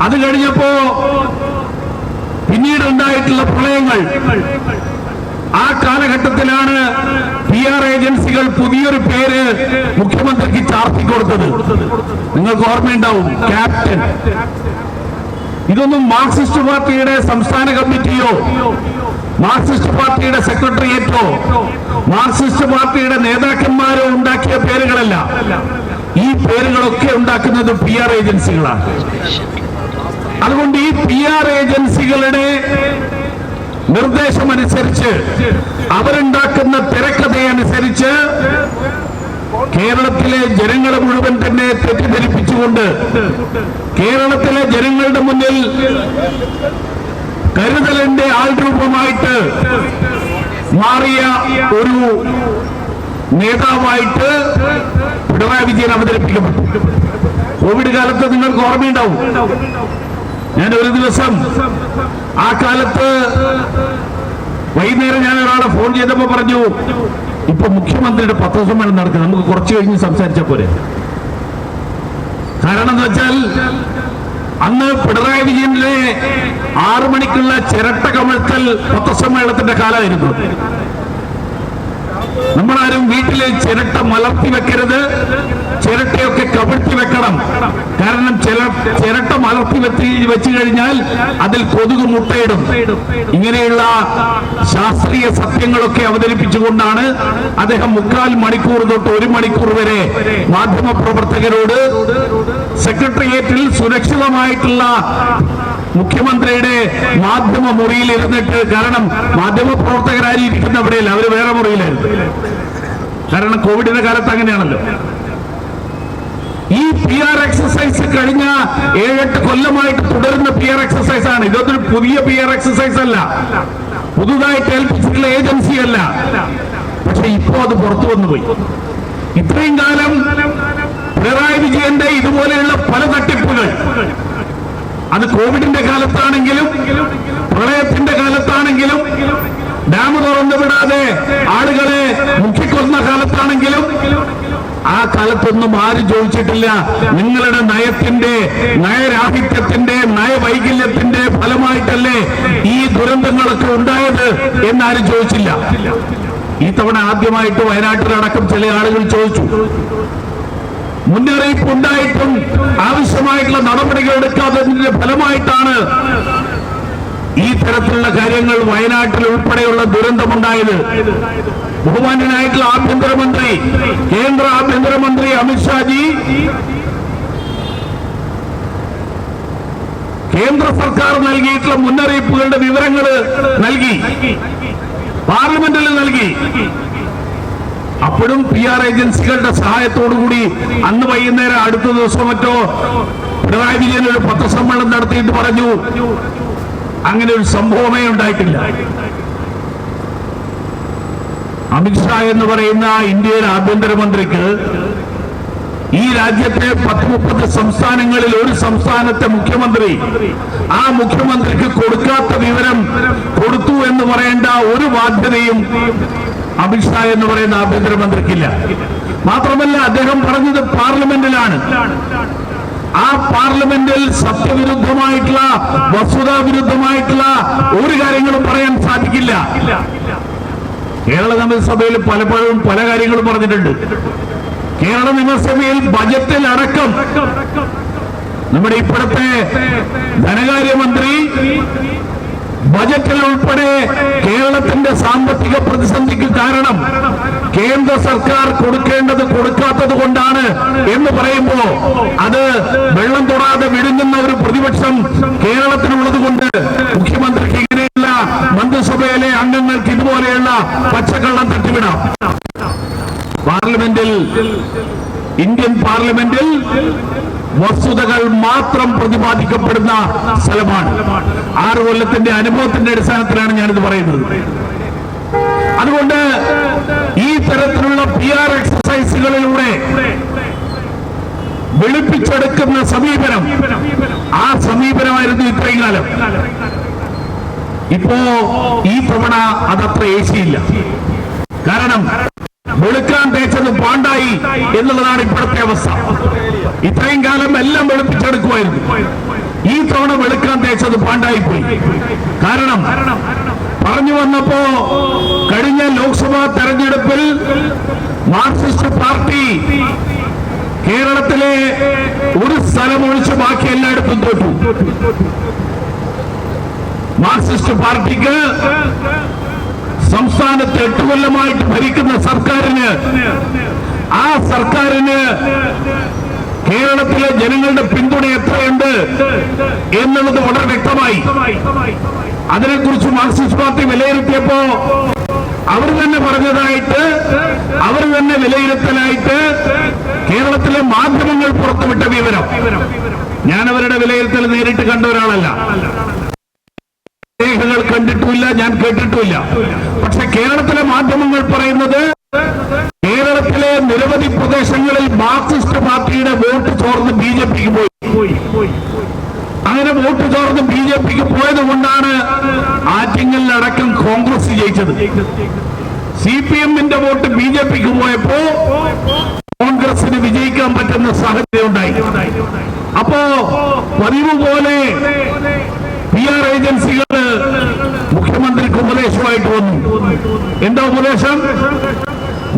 അത് കഴിഞ്ഞപ്പോ പിന്നീട് ഉണ്ടായിട്ടുള്ള പ്രളയങ്ങൾ, ആ കാലഘട്ടത്തിലാണ് PR ഏജൻസികൾ പുതിയൊരു പേര് മുഖ്യമന്ത്രിക്ക് ചാർത്തിക്കൊടുത്തത്. നിങ്ങൾക്ക് ഓർമ്മയുണ്ടാവും, ക്യാപ്റ്റൻ. ഇതൊന്നും മാർക്സിസ്റ്റ് പാർട്ടിയുടെ സംസ്ഥാന കമ്മിറ്റിയോ മാർക്സിസ്റ്റ് പാർട്ടിയുടെ സെക്രട്ടേറിയറ്റോ മാർക്സിസ്റ്റ് പാർട്ടിയുടെ നേതാക്കന്മാരോ ഉണ്ടാക്കിയ പേരുകളല്ല. ഈ പേരുകളൊക്കെ ഉണ്ടാക്കുന്നത് PR ഏജൻസികളാണ്. അതുകൊണ്ട് ഈ PR ഏജൻസികളുടെ നിർദ്ദേശമനുസരിച്ച് അവരുണ്ടാക്കുന്ന തിരക്കഥയനുസരിച്ച് കേരളത്തിലെ ജനങ്ങളെ മുഴുവൻ തന്നെ തെറ്റിദ്ധരിപ്പിച്ചുകൊണ്ട് കേരളത്തിലെ ജനങ്ങളുടെ മുന്നിൽ കരുതലിന്റെ ആൾരൂപമായിട്ട് മാറിയ ഒരു നേതാവായിട്ട് പിണറായി വിജയൻ അവതരിപ്പിക്കപ്പെട്ടു. കോവിഡ് കാലത്ത് നിങ്ങൾക്ക് ഓർമ്മയുണ്ടാവും, ഞാൻ ഒരു ദിവസം ആ കാലത്ത് വൈകുന്നേരം ഞാൻ ഒരാളെ ഫോൺ ചെയ്തപ്പോ പറഞ്ഞു, ഇപ്പൊ മുഖ്യമന്ത്രിയുടെ പത്രസമ്മേളനം നടക്കുന്നത്, നമുക്ക് കുറച്ച് കഴിഞ്ഞ് സംസാരിച്ച പോലെ. കാരണം എന്താ വെച്ചാൽ അന്ന് പിണറായി വിജയന്റെ 6 മണിക്കുള്ള ചിരട്ട കമഴ്ത്തൽ പത്രസമ്മേളനത്തിന്റെ കാലമായിരുന്നു. നമ്മളാരും വീട്ടിലെ ചിരട്ട മലർത്തി വെക്കരുത്, ചിരട്ടയൊക്കെ കവിഴ്ത്തി വെക്കണം. കാരണം ചിരട്ട മലർത്തി വെച്ച് കഴിഞ്ഞാൽ അതിൽ കൊതുക് മുട്ടയിടും. ഇങ്ങനെയുള്ള ശാസ്ത്രീയ സത്യങ്ങളൊക്കെ അവതരിപ്പിച്ചുകൊണ്ടാണ് അദ്ദേഹം 3/4 മണിക്കൂർ തൊട്ട് 1 മണിക്കൂർ വരെ മാധ്യമ പ്രവർത്തകരോട് സെക്രട്ടേറിയറ്റിൽ സുരക്ഷിതമായിട്ടുള്ള മുഖ്യമന്ത്രിയുടെ മാധ്യമ മുറിയിൽ ഇരുന്നിട്ട്, കാരണം മാധ്യമ പ്രവർത്തകരായി ഇരിക്കുന്ന അവിടെയല്ല, അവര് വേറെ മുറിയിലായിരുന്നു. കാരണം കോവിഡിന്റെ കാലത്ത് അങ്ങനെയാണല്ലോ. ഈ PR എക്സസൈസ് കഴിഞ്ഞ 7-8 കൊല്ലമായിട്ട് തുടരുന്ന PR എക്സസൈസ് ആണ്. ഇതൊരു പുതിയ PR എക്സസൈസ് അല്ല, പുതുതായിട്ട് ഏൽപ്പിച്ചിട്ടുള്ള ഏജൻസി അല്ല. പക്ഷെ ഇപ്പോ അത് പുറത്തു വന്നുപോയി. ഇത്രയും കാലം പിണറായി വിജയന്റെ ഇതുപോലെയുള്ള പല തട്ടിപ്പുകൾ, അത് കോവിഡിന്റെ കാലത്താണെങ്കിലും പ്രളയത്തിന്റെ കാലത്താണെങ്കിലും ഡാം തുറന്നു വിടാതെ ആളുകളെ മുക്കിക്കൊന്ന കാലത്താണെങ്കിലും ആ കാലത്തൊന്നും ആരും ചോദിച്ചിട്ടില്ല നിങ്ങളുടെ നയത്തിന്റെ, നയരാഹിത്യത്തിന്റെ, നയവൈകല്യത്തിന്റെ ഫലമായിട്ടല്ലേ ഈ ദുരന്തങ്ങളൊക്കെ ഉണ്ടായത് എന്നാരും ചോദിച്ചില്ല. ഈ തവണ ആദ്യമായിട്ട് വയനാട്ടിലടക്കം ചില ആളുകൾ ചോദിച്ചു. മുന്നറിയിപ്പ് ഉണ്ടായിട്ടും ആവശ്യമായിട്ടുള്ള നടപടികൾ എടുക്കാത്തതിന്റെ ഫലമായിട്ടാണ് ഈ തരത്തിലുള്ള കാര്യങ്ങൾ വയനാട്ടിൽ ഉൾപ്പെടെയുള്ള ദുരന്തമുണ്ടായത്. ബഹുമാന്യനായിട്ടുള്ള ആഭ്യന്തരമന്ത്രി, കേന്ദ്ര ആഭ്യന്തരമന്ത്രി അമിത്ഷാജി കേന്ദ്ര സർക്കാർ നൽകിയിട്ടുള്ള മുന്നറിയിപ്പുകളുടെ വിവരങ്ങൾ നൽകി, പാർലമെന്റിൽ നൽകി. അപ്പോഴും PR ഏജൻസികളുടെ സഹായത്തോടുകൂടി അന്ന് വൈകുന്നേരം അടുത്ത ദിവസം മറ്റോ പിണറായി വിജയൻ ഒരു പത്രസമ്മേളനം നടത്തിയിട്ട് പറഞ്ഞു, അങ്ങനെ ഒരു സംഭവമേ ഉണ്ടായിട്ടില്ല. അമിത്ഷാ എന്ന് പറയുന്ന ഇന്ത്യയുടെ ആഭ്യന്തരമന്ത്രിക്ക് ഈ രാജ്യത്തെ 10-30 സംസ്ഥാനങ്ങളിൽ ഒരു സംസ്ഥാനത്തെ മുഖ്യമന്ത്രി, ആ മുഖ്യമന്ത്രിക്ക് കൊടുക്കാത്ത വിവരം കൊടുത്തു എന്ന് പറയേണ്ട ഒരു ബാധ്യതയും അമിത്ഷാ എന്ന് പറയുന്ന ആഭ്യന്തരമന്ത്രിക്കില്ല. മാത്രമല്ല അദ്ദേഹം പറഞ്ഞത് പാർലമെന്റിലാണ്. ആ പാർലമെന്റിൽ സത്യവിരുദ്ധമായിട്ടുള്ള, വസ്തുതാവിരുദ്ധമായിട്ടുള്ള ഒരു കാര്യങ്ങളും പറയാൻ സാധിക്കില്ല. കേരള നിയമസഭയിൽ പലപ്പോഴും പല കാര്യങ്ങളും പറഞ്ഞിട്ടുണ്ട്. കേരള നിയമസഭയിൽ ബജറ്റിൽ അടക്കം നമ്മുടെ ഇപ്പോഴത്തെ ധനകാര്യമന്ത്രി ബജറ്റിൽ ഉൾപ്പെടെ കേരളത്തിന്റെ സാമ്പത്തിക പ്രതിസന്ധിക്ക് കാരണം കേന്ദ്ര സർക്കാർ കൊടുക്കേണ്ടത് കൊടുക്കാത്തത് കൊണ്ടാണ് എന്ന് പറയുമ്പോ അത് വെള്ളം തൊടാതെ വിഴുങ്ങുന്ന ഒരു പ്രതിപക്ഷം കേരളത്തിനുള്ളത് കൊണ്ട് മുഖ്യമന്ത്രിക്ക് ഇങ്ങനെയുള്ള മന്ത്രിസഭയിലെ അംഗങ്ങൾക്ക് ഇതുപോലെയുള്ള പച്ചക്കള്ളം തട്ടിവിടാം. പാർലമെന്റിൽ, ഇന്ത്യൻ പാർലമെന്റിൽ വസ്തുതകൾ മാത്രം പ്രതിപാദിക്കപ്പെടുന്ന സ്ഥലമാണ്. 6 കൊല്ലത്തിന്റെ അനുഭവത്തിന്റെ അടിസ്ഥാനത്തിലാണ് ഞാനിത് പറയുന്നത്. അതുകൊണ്ട് ഈ തരത്തിലുള്ള PR എക്സസൈസുകളിലൂടെ വെളുപ്പിച്ചെടുക്കുന്ന സമീപനം, ആ സമീപനമായിരുന്നു ഇത്രയും കാലം. ഇപ്പോ ഈ തവണ അതത്ര ഏശിയില്ല. കാരണം വെളുക്കാൻ തേച്ചത് പാണ്ടായി എന്നുള്ളതാണ് ഇപ്പോഴത്തെ അവസ്ഥ. ഇത്രയും കാലം എല്ലാം വെളുപ്പിച്ചെടുക്കുമായിരുന്നു. ഈ തവണ വെളുക്കാൻ തേച്ചത് പാണ്ടായി പോയി. കാരണം പറഞ്ഞു വന്നപ്പോ കഴിഞ്ഞ ലോക്സഭാ തെരഞ്ഞെടുപ്പിൽ മാർക്സിസ്റ്റ് പാർട്ടി കേരളത്തിലെ ഒരു സ്ഥലം ഒഴിച്ച് ബാക്കി എല്ലായിടത്തും തോറ്റു. മാർക്സിസ്റ്റ് പാർട്ടിക്ക് സംസ്ഥാനത്ത് 8 കൊല്ലമായിട്ട് ഭരിക്കുന്ന സർക്കാരിന്, ആ സർക്കാരിന് കേരളത്തിലെ ജനങ്ങളുടെ പിന്തുണ എത്രയുണ്ട് എന്നുള്ളത് വളരെ വ്യക്തമായി. അതിനെക്കുറിച്ച് മാർക്സിസ്റ്റ് പാർട്ടി വിലയിരുത്തിയപ്പോ അവർ തന്നെ പറഞ്ഞതായിട്ട്, അവർ തന്നെ വിലയിരുത്തലായിട്ട് കേരളത്തിലെ മാധ്യമങ്ങൾ പുറത്തുവിട്ട വിവരം, ഞാൻ അവരുടെ വിലയിരുത്തൽ നേരിട്ട് കണ്ട ഒരാളല്ല, രേഖകൾ കണ്ടിട്ടുമില്ല, ഞാൻ കേട്ടിട്ടുമില്ല. പക്ഷെ കേരളത്തിലെ മാധ്യമങ്ങൾ പറയുന്നത് കേരളത്തിലെ നിരവധി പ്രദേശങ്ങളിൽ മാർക്സിസ്റ്റ് പാർട്ടിയുടെ വോട്ട് ചോർന്ന് ബി.ജെ.പിക്ക് പോയി. അങ്ങനെ വോട്ട് ചോർന്ന് ബി.ജെ.പിക്ക് പോയത് കൊണ്ടാണ് ആറ്റിങ്ങലിലടക്കം കോൺഗ്രസ് ജയിച്ചത്. CPM-ന്റെ വോട്ട് ബി.ജെ.പിക്ക് പോയപ്പോ കോൺഗ്രസിന് വിജയിക്കാൻ പറ്റുന്ന സാഹചര്യം ഉണ്ടായി. അപ്പോ പതിവ് പോലെ PR ഏജൻസികൾ മുഖ്യമന്ത്രിക്ക് ഉപദേശമായിട്ട് വന്നു. എന്താ ഉപദേശം?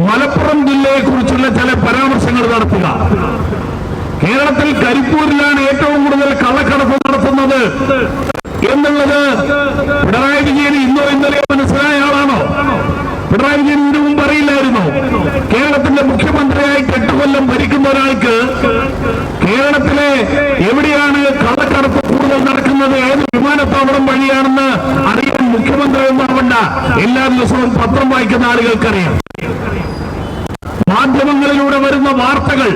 മലപ്പുറം ജില്ലയെ കുറിച്ചുള്ള ചില പരാമർശങ്ങൾ നടത്തുക. കേരളത്തിൽ കരിപ്പൂരിലാണ് ഏറ്റവും കൂടുതൽ കള്ളക്കടത്ത് നടത്തുന്നത് എന്നുള്ളത് പിണറായി വിജയൻ ഇന്നോ ഇന്നലെയോ മനസ്സിലായ ആളാണോ? പിണറായി വിജയൻ ഇതിനു മുമ്പ് അറിയില്ലായിരുന്നോ? കേരളത്തിന്റെ മുഖ്യമന്ത്രിയായിട്ട് 8 കൊല്ലം ഭരിക്കുന്ന ഒരാൾക്ക് കേരളത്തിലെ എവിടെയാണ് കള്ളക്കടത്ത് കൂടുതൽ നടക്കുന്നത്, ഏത് വിമാനത്താവളം വഴിയാണെന്ന് അറിയാൻ മുഖ്യമന്ത്രി ഒന്നാവണ്ട, എല്ലാ ദിവസവും പത്രം വായിക്കുന്ന ആളുകൾക്കറിയാം. മാധ്യമങ്ങളിലൂടെ വരുന്ന വാർത്തകൾ,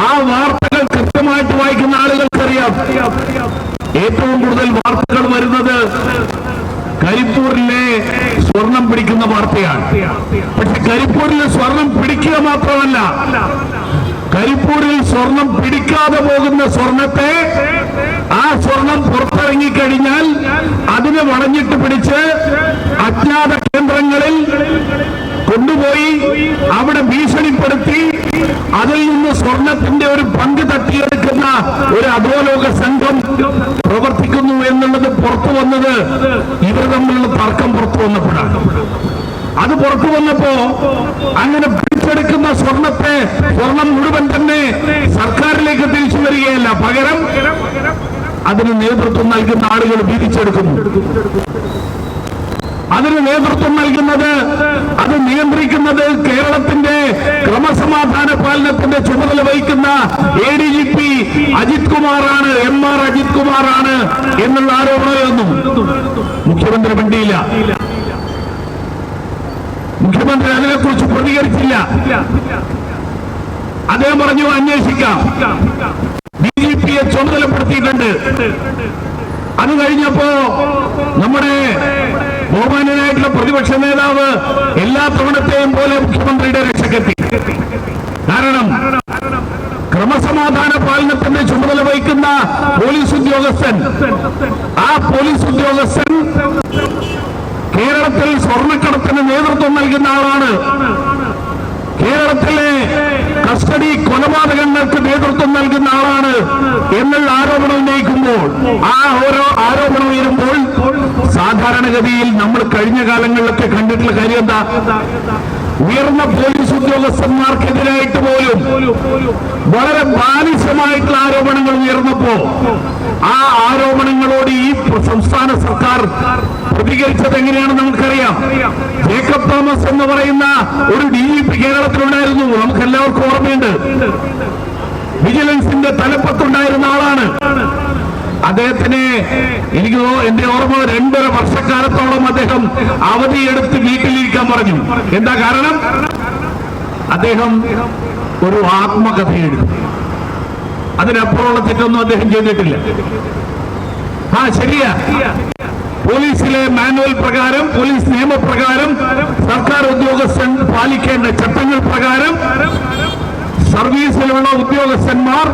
ആ വാർത്തകൾ കൃത്യമായിട്ട് വായിക്കുന്ന ആളുകൾക്കറിയാം. ഏറ്റവും കൂടുതൽ വാർത്തകൾ വരുന്നത് കരിപ്പൂരിലെ സ്വർണം പിടിക്കുന്ന വാർത്തയാണ്. പക്ഷെ കരിപ്പൂരിലെ സ്വർണം പിടിക്കുക മാത്രമല്ല, കരിപ്പൂരിൽ സ്വർണം പിടിക്കാതെ പോകുന്ന സ്വർണത്തെ, ആ സ്വർണം പുറത്തിറങ്ങിക്കഴിഞ്ഞാൽ അതിനെ വളഞ്ഞിട്ട് പിടിച്ച് അജ്ഞാത കേന്ദ്രങ്ങളിൽ കൊണ്ടുപോയി അവിടെ ഭീഷണിപ്പെടുത്തി അതിൽ നിന്ന് സ്വർണത്തിന്റെ ഒരു പങ്ക് തട്ടിയെടുക്കുന്ന ഒരു അധോലോക സംഘം പ്രവർത്തിക്കുന്നു എന്നുള്ളത് പുറത്തു വന്നത് ഇവർ തമ്മിലുള്ള തർക്കം പുറത്തു വന്നപ്പോഴാണ്. അത് പുറത്തു വന്നപ്പോ അങ്ങനെ പിടിച്ചെടുക്കുന്ന സ്വർണം മുഴുവൻ തന്നെ സർക്കാരിലേക്ക് തിരിച്ചു വരികയല്ല, പകരം അതിന് നേതൃത്വം നൽകുന്ന ആളുകൾ വീതിച്ചെടുക്കുന്നു. അതിന് നേതൃത്വം നൽകുന്നത്, അത് നിയന്ത്രിക്കുന്നത് കേരളത്തിന്റെ ക്രമസമാധാന പാലനത്തിന്റെ ചുമതല വഹിക്കുന്ന ADGP അജിത് കുമാറാണ്, MR അജിത് കുമാറാണ് എന്നുള്ള ആരോപണമൊന്നും മുഖ്യമന്ത്രി മിണ്ടിയില്ല. മുഖ്യമന്ത്രി അതിനെക്കുറിച്ച് പ്രതികരിച്ചില്ല. അദ്ദേഹം പറഞ്ഞു അന്വേഷിക്കാം, DGP-യെ ചുമതലപ്പെടുത്തിയിട്ടുണ്ട്. അത് കഴിഞ്ഞപ്പോ നമ്മുടെ ബഹുമാന്യനായിട്ടുള്ള പ്രതിപക്ഷ നേതാവ് എല്ലാ തവണത്തെയും പോലെ മുഖ്യമന്ത്രിയുടെ രക്ഷക്കെത്തി. കാരണം ക്രമസമാധാന പാലനത്തിന്റെ ചുമതല വഹിക്കുന്ന പോലീസ് ഉദ്യോഗസ്ഥൻ, ആ പോലീസ് ഉദ്യോഗസ്ഥൻ കേരളത്തിൽ സ്വർണ്ണക്കടത്തിന് നേതൃത്വം നൽകുന്ന ആളാണ്. കേരളത്തിലെ കസ്റ്റഡി കൊലപാതകങ്ങൾക്ക് നേതൃത്വം നൽകുന്ന ആളാണ് എന്നുള്ള ആരോപണം ഉന്നയിക്കുമ്പോൾ, ആ ഓരോ ആരോപണം ഉയരുമ്പോൾ സാധാരണഗതിയിൽ നമ്മൾ കഴിഞ്ഞ കാലങ്ങളിലൊക്കെ കണ്ടിട്ടുള്ള കാര്യം എന്താ? ഉയർന്ന പോലീസ് ഉദ്യോഗസ്ഥന്മാർക്കെതിരായിട്ട് പോലും വളരെ ബാലിശമായിട്ടുള്ള ആരോപണങ്ങൾ ഉയർന്നപ്പോ ആ ആരോപണങ്ങളോട് ഈ സംസ്ഥാന സർക്കാർ പ്രതികരിച്ചത് എങ്ങനെയാണെന്ന് നമുക്കറിയാം. ജേക്കബ് തോമസ് എന്ന് പറയുന്ന ഒരു DGP കേരളത്തിലുണ്ടായിരുന്നു, നമുക്ക് എല്ലാവർക്കും ഓർമ്മയുണ്ട്. വിജിലൻസിന്റെ തലപ്പത്തുണ്ടായിരുന്ന ആളാണ്. അദ്ദേഹത്തിന് എന്റെ ഓർമ്മ 2.5 വർഷക്കാലത്തോളം അദ്ദേഹം അവധിയെടുത്ത് വീട്ടിലിരിക്കാൻ പറഞ്ഞു. എന്താ കാരണം? അദ്ദേഹം ഒരു ആത്മകഥ എഴുതി. അതിനപ്പുറമുള്ള തെറ്റൊന്നും അദ്ദേഹം ചെയ്തിട്ടില്ല. ശരിയാ, പോലീസിലെ മാനുവൽ പ്രകാരം, പോലീസ് നിയമപ്രകാരം, സർക്കാർ ഉദ്യോഗസ്ഥൻ പാലിക്കേണ്ട ചട്ടങ്ങൾ പ്രകാരം സർവീസിലുള്ള ഉദ്യോഗസ്ഥന്മാർ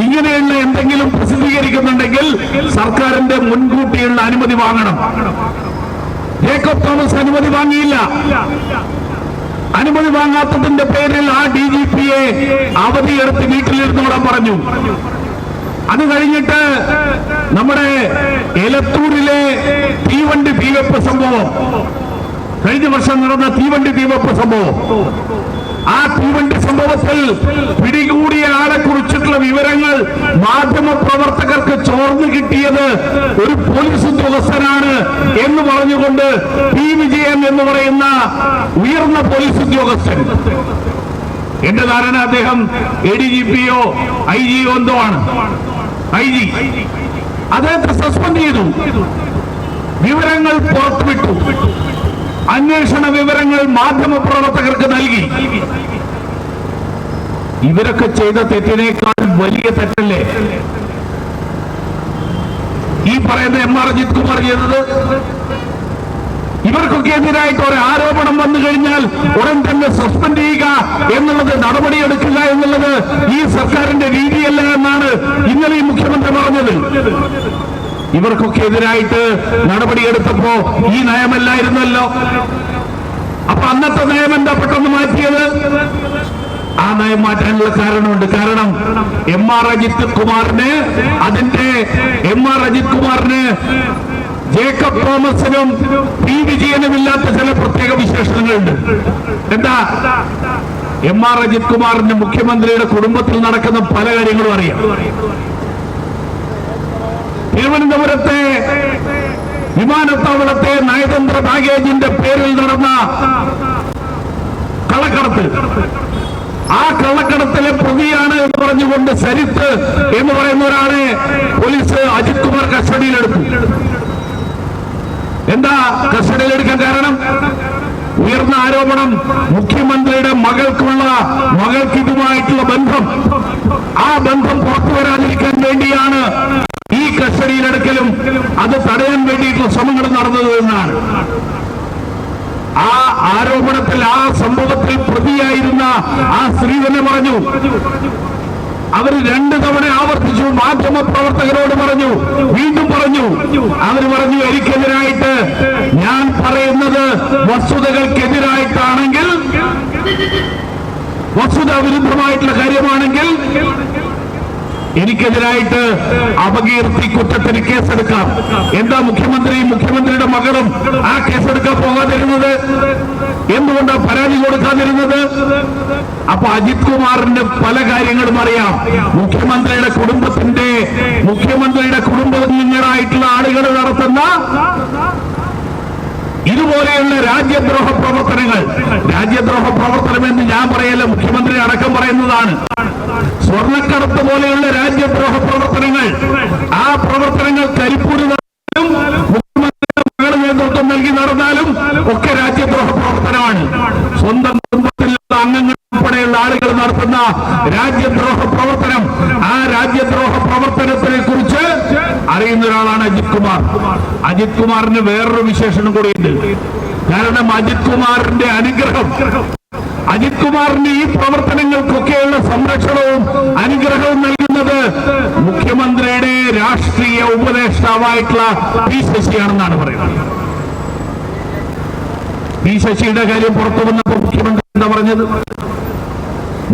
ഇങ്ങനെയുള്ള എന്തെങ്കിലും പ്രസിദ്ധീകരിക്കുന്നുണ്ടെങ്കിൽ സർക്കാരിന്റെ മുൻകൂട്ടിയുള്ള അനുമതി വാങ്ങണം. ജേക്കബ് തോമസ് അനുമതി വാങ്ങിയില്ല. അനുമതി വാങ്ങാത്തതിന്റെ പേരിൽ ആ DGP-യെ അവധിയെടുത്ത് വീട്ടിലിരുന്നോടാൻ പറഞ്ഞു. അത് കഴിഞ്ഞിട്ട് നമ്മുടെ എലത്തൂരിലെ തീവണ്ടി തീവെപ്പ് സംഭവം, കഴിഞ്ഞ വർഷം നടന്ന തീവണ്ടി തീവെപ്പ് സംഭവം, ആ തീവണ്ടി സംഭവത്തിൽ പിടികൂടിയ ആളെ കുറിച്ചിട്ടുള്ള വിവരങ്ങൾ മാധ്യമ പ്രവർത്തകർക്ക് ചോർന്നു കിട്ടിയത് ഒരു പോലീസ് ഉദ്യോഗസ്ഥനാണ് എന്ന് പറഞ്ഞുകൊണ്ട് P. വിജയൻ എന്ന് പറയുന്ന ഉയർന്ന പോലീസ് ഉദ്യോഗസ്ഥൻ, എന്റെ ധാരണ അദ്ദേഹം ADGP-യോ IG-യോ എന്തോ ആണ്, IG, അദ്ദേഹത്തെ സസ്പെൻഡ് ചെയ്തു. വിവരങ്ങൾ പുറത്തുവിട്ടു. അന്വേഷണ വിവരങ്ങൾ മാധ്യമപ്രവർത്തകർക്ക് നൽകി. ഇവരൊക്കെ ചെയ്ത തെറ്റിനേക്കാൾ വലിയ തെറ്റല്ലേ ഈ പറയുന്ന എം ആർ അജിത് കുമാർ ചെയ്തത്? ഇവർക്കൊക്കെ എതിരായിട്ട് ഒരു ആരോപണം വന്നു കഴിഞ്ഞാൽ ഉടൻ തന്നെ സസ്പെൻഡ് ചെയ്യുക എന്നുള്ളത്, നടപടിയെടുക്കുക എന്നുള്ളത് ഈ സർക്കാരിന്റെ രീതിയല്ല എന്നാണ് ഇന്നലെ ഈ മുഖ്യമന്ത്രി പറഞ്ഞത്. ഇവർക്കൊക്കെ എതിരായിട്ട് നടപടിയെടുത്തപ്പോ ഈ നയമല്ലായിരുന്നല്ലോ. അപ്പൊ അന്നത്തെ നയം എന്താ പെട്ടെന്ന് മാറ്റിയത്? ആ നയം മാറ്റാനുള്ള കാരണമുണ്ട്. കാരണം എം ആർ അജിത് കുമാറിന് ജേക്കബ് തോമസിനും പി വിജയനും ഇല്ലാത്ത ചില പ്രത്യേക വിശേഷണങ്ങളുണ്ട്. എന്താ? എം ആർ അജിത് കുമാറിന് മുഖ്യമന്ത്രിയുടെ കുടുംബത്തിൽ നടക്കുന്ന പല കാര്യങ്ങളും അറിയാം. തിരുവനന്തപുരത്തെ വിമാനത്താവളത്തെ നയതന്ത്ര ബാഗേജിന്റെ പേരിൽ നടന്ന കള്ളക്കടത്ത്, ആ കള്ളക്കടത്തിലെ പ്രതിയാണ് എന്ന് പറഞ്ഞുകൊണ്ട് സരിത്ത് എന്ന് പറയുന്ന ഒരാളെ പോലീസ് അജിത് കുമാർ കസ്റ്റഡിയിലെടുത്തു. എന്താ കസ്റ്റഡിയിലെടുക്കാൻ കാരണം? ഉയർന്ന ആരോപണം മുഖ്യമന്ത്രിയുടെ മകൾക്ക് ഇതുമായിട്ടുള്ള ബന്ധം, ആ ബന്ധം പുറത്തു വരാതിരിക്കാൻ വേണ്ടിയാണ് ഈ കസ്റ്റഡിയിലെടുക്കലും അത് തടയാൻ വേണ്ടിയിട്ടുള്ള ശ്രമങ്ങൾ നടന്നത് എന്നാണ്. ആ ആരോപണത്തിൽ, ആ സംഭവത്തിൽ പ്രതിയായിരുന്ന ആ സ്ത്രീ തന്നെ പറഞ്ഞു. അവർ 2 തവണ ആവർത്തിച്ചു, മാധ്യമ പ്രവർത്തകരോട് പറഞ്ഞു, വീണ്ടും പറഞ്ഞു. അവർ പറഞ്ഞു, എനിക്കെതിരായിട്ട് ഞാൻ പറയുന്നത് വസ്തുതകൾക്കെതിരായിട്ടാണെങ്കിൽ, വസ്തുതാ വിരുദ്ധമായിട്ടുള്ള കാര്യമാണെങ്കിൽ എനിക്കെതിരായിട്ട് അപകീർത്തി കുറ്റത്തിന് കേസെടുക്കാം. എന്താ മുഖ്യമന്ത്രിയുടെ മകളും ആ കേസെടുക്കാൻ പോകാതിരുന്നത്? എന്തുകൊണ്ടാണ് പരാതി കൊടുക്കാതിരുന്നത്? അപ്പൊ അജിത് കുമാറിന്റെ പല കാര്യങ്ങളും അറിയാം. മുഖ്യമന്ത്രിയുടെ കുടുംബാംഗങ്ങളായിട്ടുള്ള ആളുകൾ നടത്തുന്ന ഇതുപോലെയുള്ള രാജ്യദ്രോഹ പ്രവർത്തനം എന്ന് ഞാൻ പറയല്ല, മുഖ്യമന്ത്രി അടക്കം പറയുന്നതാണ്. സ്വർണ്ണക്കടത്ത് പോലെയുള്ള രാജ്യദ്രോഹ പ്രവർത്തനങ്ങൾ, ആ പ്രവർത്തനങ്ങൾ കരിപ്പൂര് നടന്നാലും മുഖ്യമന്ത്രിയുടെ മകൾ നേതൃത്വം നൽകി നടന്നാലും ഒക്കെ രാജ്യദ്രോഹ പ്രവർത്തനമാണ്. സ്വന്തം കുടുംബത്തിലുള്ള അംഗങ്ങൾ ഉൾപ്പെടെയുള്ള ആളുകൾ നടത്തുന്ന രാജ്യദ്രോഹ പ്രവർത്തനം, ആ രാജ്യദ്രോഹ പ്രവർത്തനത്തിനെ കുറിച്ച് അറിയുന്ന ഒരാളാണ് അജിത് കുമാർ. അജിത് കുമാറിന് വേറൊരു വിശേഷണം കൂടിയുണ്ട്. കാരണം അജിത് കുമാറിന്റെ അനുഗ്രഹം, അജിത് കുമാറിന്റെ ഈ പ്രവർത്തനങ്ങൾക്കൊക്കെയുള്ള സംരക്ഷണവും അനുഗ്രഹവും നൽകുന്നത് മുഖ്യമന്ത്രിയുടെ രാഷ്ട്രീയ ഉപദേഷ്ടാവായിട്ടുള്ള പി ശശിയാണെന്നാണ് പറയുന്നത്. പി ശശിയുടെ കാര്യം പുറത്തു വന്നപ്പോൾ മുഖ്യമന്ത്രി എന്താ പറഞ്ഞത്?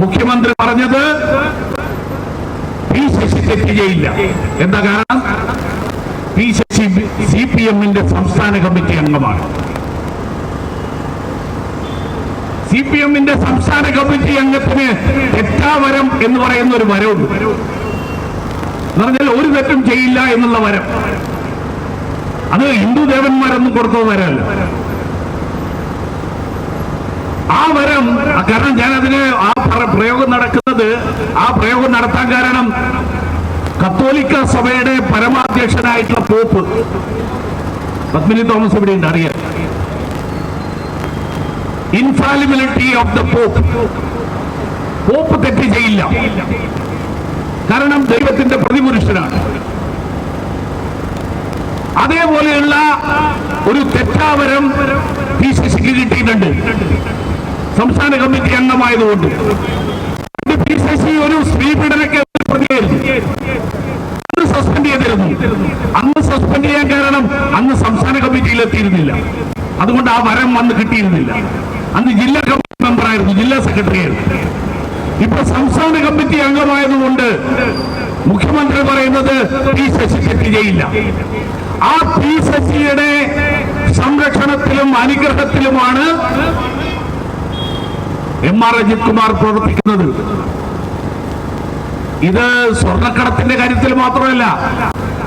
മുഖ്യമന്ത്രി പറഞ്ഞത് പി ശശി തെറ്റ് ചെയ്യില്ല. എന്താ കാരണം? പി ശശി CPM-ന്റെ സംസ്ഥാന കമ്മിറ്റി അംഗമാണ്. CPM-ന്റെ സംസ്ഥാന കമ്മിറ്റി അംഗത്തിന് തെറ്റാവരം എന്ന് പറയുന്ന ഒരു വരവുണ്ട്. എന്ന് പറഞ്ഞാൽ ഒരു തെറ്റും ചെയ്യില്ല എന്നുള്ള വരം. അത് ഹിന്ദു ദേവന്മാരൊന്നും കൊടുത്ത വരമല്ല. ആ വരം, കാരണം ഞാനതിന് ആ പ്രയോഗം നടത്താൻ കാരണം കത്തോലിക്ക സഭയുടെ പരമാധ്യക്ഷനായിട്ടുള്ള പോപ്പ് പത്മിനി തോമസ് ഇവിടെ ഉണ്ട്, അറിയാം. ഇൻഫാലിബിലിറ്റി ഓഫ് ദ പോപ്പ് തെറ്റ് ചെയ്യില്ല. കാരണം ദൈവത്തിന്റെ പ്രതിപുരുഷനാണ്. അതേപോലെയുള്ള ഒരു തെറ്റാവരം പി ശശിക്ക് കിട്ടിയിട്ടുണ്ട് സംസ്ഥാന കമ്മിറ്റി അംഗമായതുകൊണ്ട്. പി ശശി ഒരു സ്ത്രീ പീഡനಕ್ಕೆ പ്രതിയായിരുന്നു. അന്ന് സസ്പെൻഡ് ചെയ്തിരുന്നു. അന്ന് സസ്പെൻഡ് ചെയ്യാൻ കാരണം അന്ന് സംസ്ഥാന കമ്മിറ്റിയിൽ എത്തിയിരുന്നില്ല. അതുകൊണ്ട് ആ വരം വന്ന് കിട്ടിയിരുന്നില്ല. അന്ന് ജില്ലാ കമ്മിറ്റി മെമ്പറായിരുന്നു, ജില്ലാ സെക്രട്ടറി ആയിരുന്നു. ഇപ്പൊ സംസ്ഥാന കമ്മിറ്റി അംഗമായതുകൊണ്ട് മുഖ്യമന്ത്രി പറയുന്നത് പി ശശി തെറ്റ് ചെയ്യില്ല. ആ പി ശശിയുടെ സംരക്ഷണത്തിലും അനുഗ്രഹത്തിലുമാണ് എം ആർ അജിത് കുമാർ പ്രവർത്തിക്കുന്നത്. ഇത് സ്വർണ്ണക്കടത്തിന്റെ കാര്യത്തിൽ മാത്രമല്ല,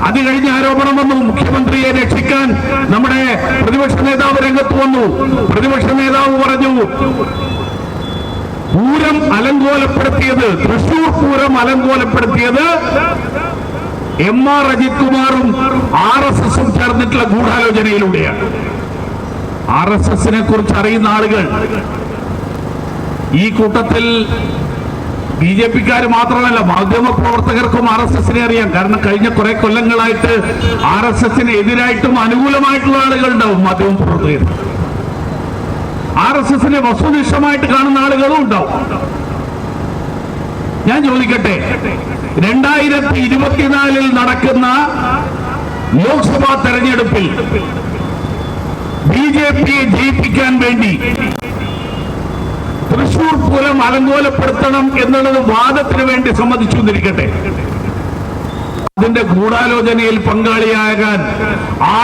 അത് കഴിഞ്ഞ ആരോപണം വന്നു. മുഖ്യമന്ത്രിയെ രക്ഷിക്കാൻ നമ്മുടെ പ്രതിപക്ഷ നേതാവ് രംഗത്ത് വന്നു. പ്രതിപക്ഷ നേതാവ് പറഞ്ഞു, പൂരം അലങ്കോലപ്പെടുത്തിയത്, തൃശൂർ പൂരം അലങ്കോലപ്പെടുത്തിയത് MR അജിത് കുമാറും RSSും ചേർന്നിട്ടുള്ള ഗൂഢാലോചനയിലൂടെയാണ്. RSSനെ കുറിച്ച് അറിയുന്ന ആളുകൾ ഈ കൂട്ടത്തിൽ BJPക്കാർ മാത്രമല്ല, മാധ്യമ പ്രവർത്തകർക്കും RSSനെ അറിയാം. കാരണം കഴിഞ്ഞ കുറെ കൊല്ലങ്ങളായിട്ട് RSSന് എതിരായിട്ടും അനുകൂലമായിട്ടുള്ള ആളുകൾ ഉണ്ടാവും മാധ്യമ പ്രവർത്തകർ. RSSനെ വസ്തുനിഷ്ഠമായിട്ട് കാണുന്ന ആളുകളും ഉണ്ടാവും. ഞാൻ ചോദിക്കട്ടെ, 2024 നടക്കുന്ന ലോക്സഭാ തെരഞ്ഞെടുപ്പിൽ BJPയെ ജയിപ്പിക്കാൻ വേണ്ടി തൃശൂർ പൂരം അലങ്കോലപ്പെടുത്തണം എന്നുള്ളത് വാദത്തിന് വേണ്ടി സമ്മതിച്ചു എന്നിരിക്കട്ടെ. അതിന്റെ ഗൂഢാലോചനയിൽ പങ്കാളിയാകാൻ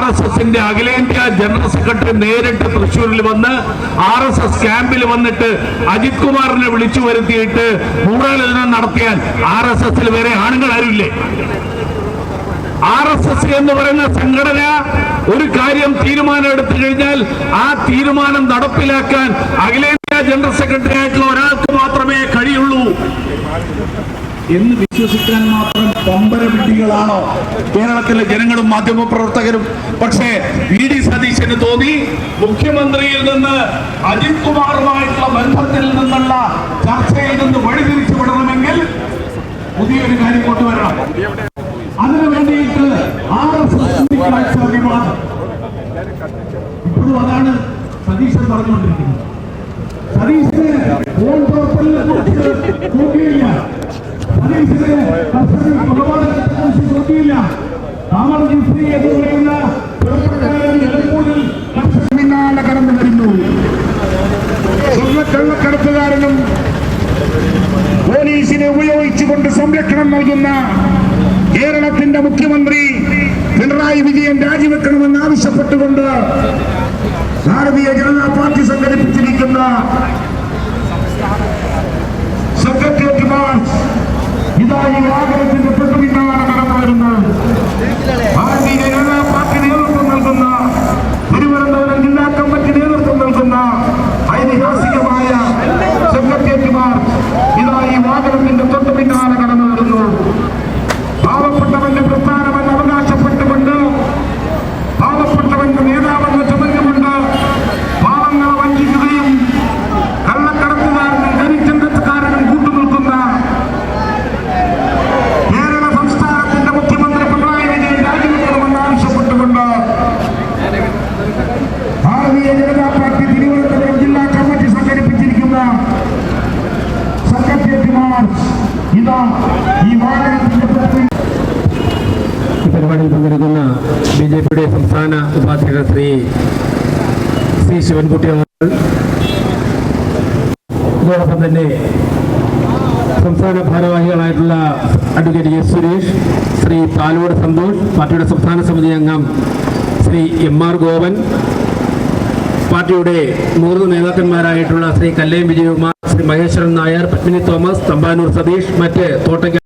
RSSന്റെ അഖിലേന്ത്യാ ജനറൽ സെക്രട്ടറി നേരിട്ട് തൃശ്ശൂരിൽ വന്ന് RSS ക്യാമ്പിൽ വന്നിട്ട് അജിത് കുമാറിനെ വിളിച്ചു വരുത്തിയിട്ട് ഗൂഢാലോചന നടത്തിയാൽ RSSൽ വേറെ ആണുങ്ങൾ ആരുമില്ലേ? RSS എന്ന് പറയുന്ന സംഘടന ഒരു കാര്യം തീരുമാനം എടുത്തു കഴിഞ്ഞാൽ ആ തീരുമാനം നടപ്പിലാക്കാൻ അഖിലേന്ത്യാ ജനറൽ സെക്രട്ടറി ആയിട്ടുള്ള ഒരാൾക്ക് മാത്രമേ കഴിയുള്ളൂ എന്ന് വിശ്വസിക്കാൻ മാത്രം പമ്പരവിഡ്ഢികളാണോ കേരളത്തിലെ ജനങ്ങളും മാധ്യമപ്രവർത്തകരും? പക്ഷേ VD സതീശന് തോന്നി മുഖ്യമന്ത്രിയിൽ നിന്ന് അജിത് കുമാറുമായിട്ടുള്ള ബന്ധത്തിൽ നിന്നുള്ള ചർച്ചയിൽ നിന്ന് വഴിതിരിച്ചു വിടണമെങ്കിൽ പുതിയൊരു കാര്യം കൊണ്ടുവരണം. അതിനു വേണ്ടിയിട്ട് ഇപ്പോഴും അതാണ് സതീശൻ പറഞ്ഞുകൊണ്ടിരിക്കുന്നത്. സതീശന് ഫോൺ പ്രവർത്തനം നോക്കിയില്ല, സതീശന് കൊലപാതകത്തെക്കുറിച്ച് നോക്കിയില്ല. താമരശ്രീ എന്ന് പറയുന്ന പിന്നാലെ കടന്നു വരുന്നു. കള്ളക്കടത്തുകാരനും പോലീസിനെ ഉപയോഗിച്ചുകൊണ്ട് സംരക്ഷണം നൽകുന്ന കേരളത്തിന്റെ മുഖ്യമന്ത്രി പിണറായി വിജയൻ രാജിവെക്കണമെന്ന് ആവശ്യപ്പെട്ടുകൊണ്ട് Bharatiya Janata party സംഘടിപ്പിച്ചിരിക്കുന്ന secretariat March ഇതാ ഈ വാഹനത്തിന്റെ പിന്നാലെ കടന്നു വരുന്നത്. ഭാരതീയ ജനതാ പാർട്ടി നേതൃത്വം നൽകുന്ന തിരുവനന്തപുരം ജില്ലാ കമ്മിറ്റി നേതൃത്വം നൽകുന്ന ഐതിഹാസികമായ സെക്രട്ടേറിയറ്റ് മാർച്ച് ഇതാ ഈ വാഹനത്തിന്റെ തൊട്ടു പിന്നാലെ കടന്നു വരുന്നു. പാവപ്പെട്ടവന്റെ പ്രസ്ഥാനമെന്ന് അവകാശപ്പെട്ടുകൊണ്ട്, പാവപ്പെട്ടവന്റെ നേതാവെന്ന് ചുമന്നുകൊണ്ട് പാവങ്ങളെ വഞ്ചിക്കുകയും കള്ളക്കടത്തുകാരനും കരിച്ചന്തക്കാരനും കൂട്ടുനിൽക്കുന്ന കേരള സംസ്ഥാനത്തിന്റെ മുഖ്യമന്ത്രി പിണറായി വിജയൻ രാജിവെക്കണമെന്ന് ആവശ്യപ്പെട്ടുകൊണ്ട് ഭാരതീയ ജനതാ പാർട്ടി തിരുവനന്തപുരം ജില്ലാ കമ്മിറ്റി സംഘടിപ്പിച്ചിരിക്കുന്ന സെക്രട്ടേറിയറ്റ് മാർച്ച് ഇതാ ഈ വാഹനത്തിന്റെ പരിപാടിയിൽ പങ്കെടുക്കുന്ന BJPയുടെ സംസ്ഥാന ഉപാധ്യക്ഷൻ ശ്രീ ശിവൻകുട്ടി അവർ, ഇതോടൊപ്പം തന്നെ സംസ്ഥാന ഭാരവാഹികളായിട്ടുള്ള അഡ്വക്കേറ്റ് എസ് സുരേഷ്, ശ്രീ പാലോട് സന്തോഷ്, പാർട്ടിയുടെ സംസ്ഥാന സമിതി അംഗം ശ്രീ MR ഗോപൻ, പാർട്ടിയുടെ മുതിർന്ന നേതാക്കന്മാരായിട്ടുള്ള ശ്രീ കല്ലയം വിജയകുമാർ, ശ്രീ മഹേശ്വരൻ നായർ, പത്മിനി തോമസ്, തമ്പാനൂർ സതീഷ്, മറ്റ് തോട്ടയ്ക്കൽ